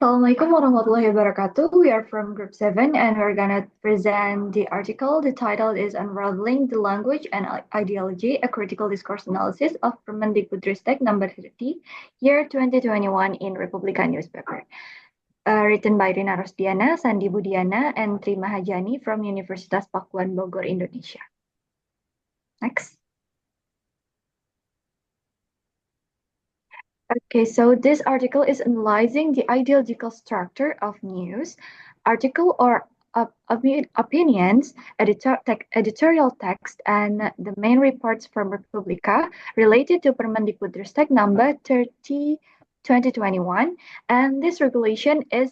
Assalamualaikum warahmatullahi wabarakatuh. We are from Group 7 and we're gonna present the article. The title is Unraveling the Language and Ideology, a Critical Discourse Analysis of Permendikbudristek number 30, year 2021 in Republika newspaper. Written by Rina Rosdiana, Sandi Budiana, and Tri Mahajani from Universitas Pakuan Bogor, Indonesia. Next. Okay, so this article is analyzing the ideological structure of news, article or opinions, editorial text, and the main reports from Republika related to Permendikbudristek number 30, 2021. And this regulation is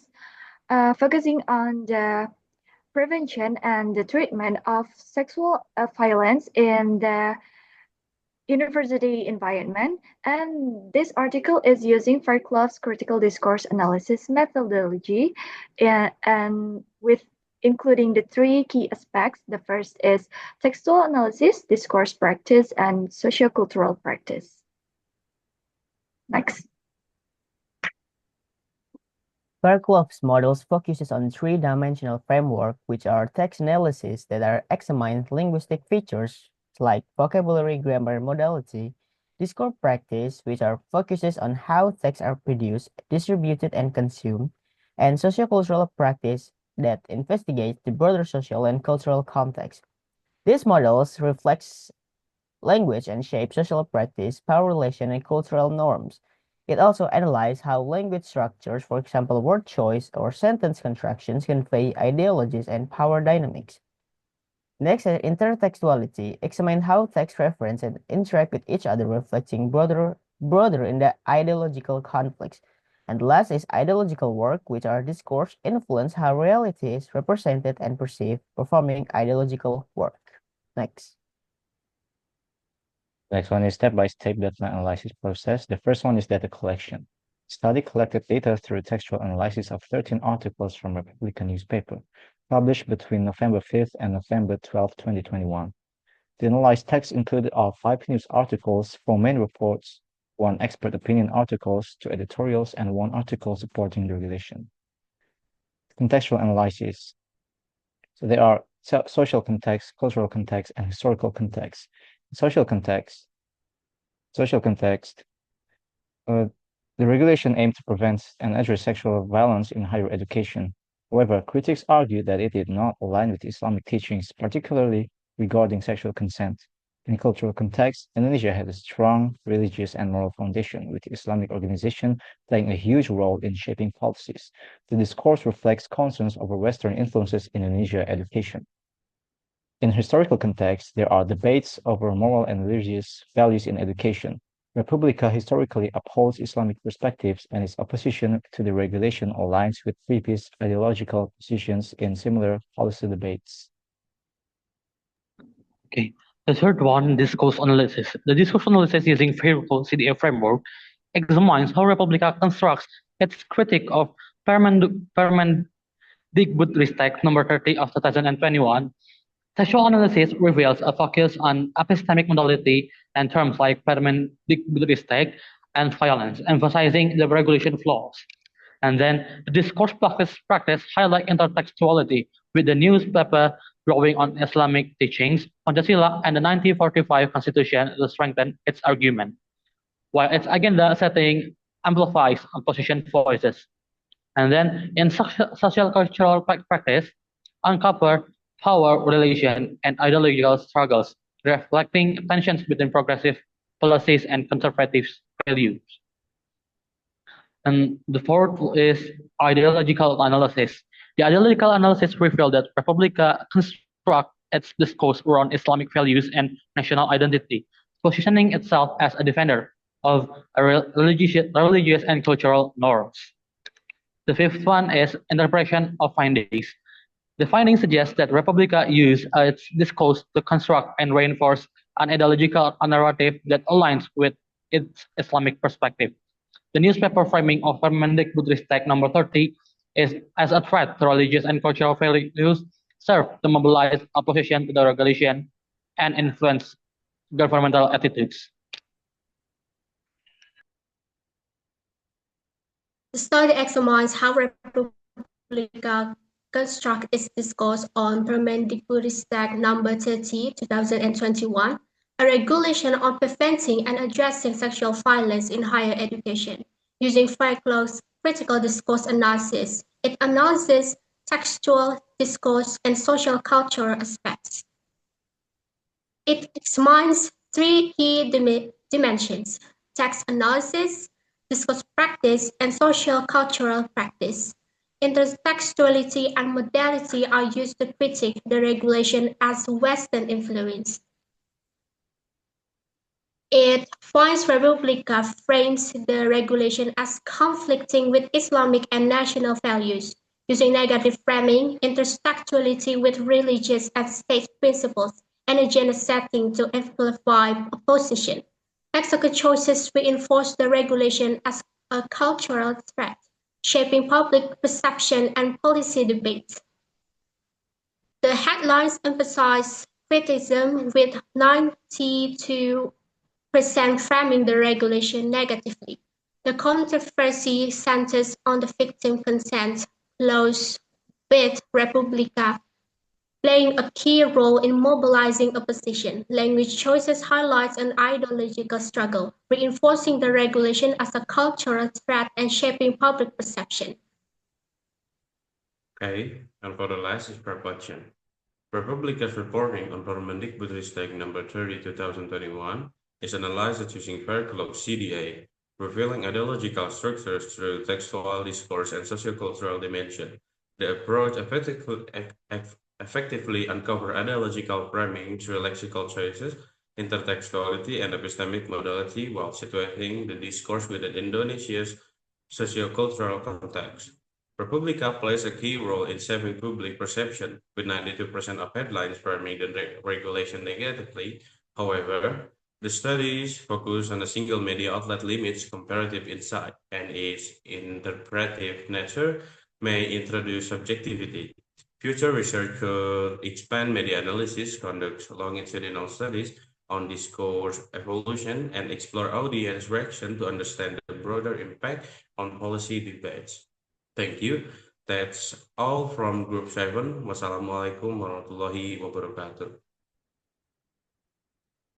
focusing on the prevention and the treatment of sexual violence in the university environment, and this article is using Fairclough's critical discourse analysis methodology, and with including the three key aspects. The first is textual analysis, discourse practice, and sociocultural practice. Next. Fairclough's models focuses on three-dimensional framework, which are text analysis that are examine linguistic features like vocabulary, grammar, modality, discourse practice, which are focuses on how texts are produced, distributed, and consumed, and sociocultural practice that investigates the broader social and cultural context. These models reflects language and shape social practice, power relation, and cultural norms. It also analyzes how language structures, for example, word choice or sentence constructions, convey ideologies and power dynamics. Next, intertextuality examine how text reference and interact with each other, reflecting broader in the ideological conflicts. And last is ideological work, which are discourse influence how reality is represented and perceived, performing ideological work. Next. Next one is step-by-step data analysis process. The first one is data collection. Study collected data through textual analysis of 13 articles from Republika newspaper, published between November 5th and November 12th, 2021. The analyzed text included 5 news articles, 4 main reports, 1 expert opinion articles, 2 editorials, and 1 article supporting the regulation. Contextual analysis. So there are social context, cultural context, and historical context. Social context, the regulation aimed to prevent and address sexual violence in higher education. However, critics argue that it did not align with Islamic teachings, particularly regarding sexual consent. In cultural context, Indonesia has a strong religious and moral foundation, with Islamic organization playing a huge role in shaping policies. The discourse reflects concerns over Western influences in Indonesia education. In historical context, there are debates over moral and religious values in education. Republika historically upholds Islamic perspectives, and its opposition to the regulation aligns with previous ideological positions in similar policy debates. Okay, the third one, discourse analysis. The discourse analysis using Fairclough CDA framework examines how Republika constructs its critique of Permendikbudristek number 30 of 2021. Textual analysis reveals a focus on epistemic modality and terms like Permendikbudristek and violence, emphasizing the regulation flaws. And then the discourse practice highlight intertextuality, with the newspaper drawing on Islamic teachings, Pancasila, and the 1945 Constitution to strengthen its argument, while its agenda setting amplifies opposition voices. And then in social cultural practice, uncover power relation and ideological struggles, reflecting tensions between progressive policies and conservative values. And the fourth is ideological analysis. The ideological analysis revealed that Republika construct its discourse around Islamic values and national identity, positioning itself as a defender of religious and cultural norms. The fifth one is interpretation of findings. The findings suggest that Republika used its discourse to construct and reinforce an ideological narrative that aligns with its Islamic perspective. The newspaper framing of Permendikbudristek number 30 is as a threat to religious and cultural values, served to mobilize opposition to the regulation and influence governmental attitudes. The study examines how Republika construct its discourse on Permendikbudristek number 30, 2021, a regulation on preventing and addressing sexual violence in higher education. Using Fairclough's critical discourse analysis, it analyzes textual, discourse, and social cultural aspects. It examines three key dimensions: text analysis, discourse practice, and social cultural practice. Intertextuality and modality are used to critique the regulation as Western influence. It finds Republika frames the regulation as conflicting with Islamic and national values, using negative framing, intertextuality with religious and state principles, and a gender setting to amplify opposition. Mexico choices reinforce the regulation as a cultural threat, shaping public perception and policy debates. The headlines emphasize criticism with 92% framing the regulation negatively. The controversy centers on the victim consent clause, with Republika playing a key role in mobilizing opposition. Language choices highlights an ideological struggle, reinforcing the regulation as a cultural threat and shaping public perception. Okay, and for the last is question. Republica's reporting on Permendikbudristek number 30, 2021 is analyzed using Fairclough CDA, revealing ideological structures through textual discourse and sociocultural dimension. The approach effectively uncover ideological framing through lexical choices, intertextuality, and epistemic modality while situating the discourse within Indonesia's sociocultural context. Republika plays a key role in shaping public perception, with 92% of headlines framing the regulation negatively. However, the studies focus on a single media outlet limits comparative insight, and its interpretive nature may introduce subjectivity. Future research could expand media analysis, conduct longitudinal studies on discourse evolution, and explore audience reaction to understand the broader impact on policy debates. Thank you. That's all from Group 7. Wassalamualaikum warahmatullahi wabarakatuh.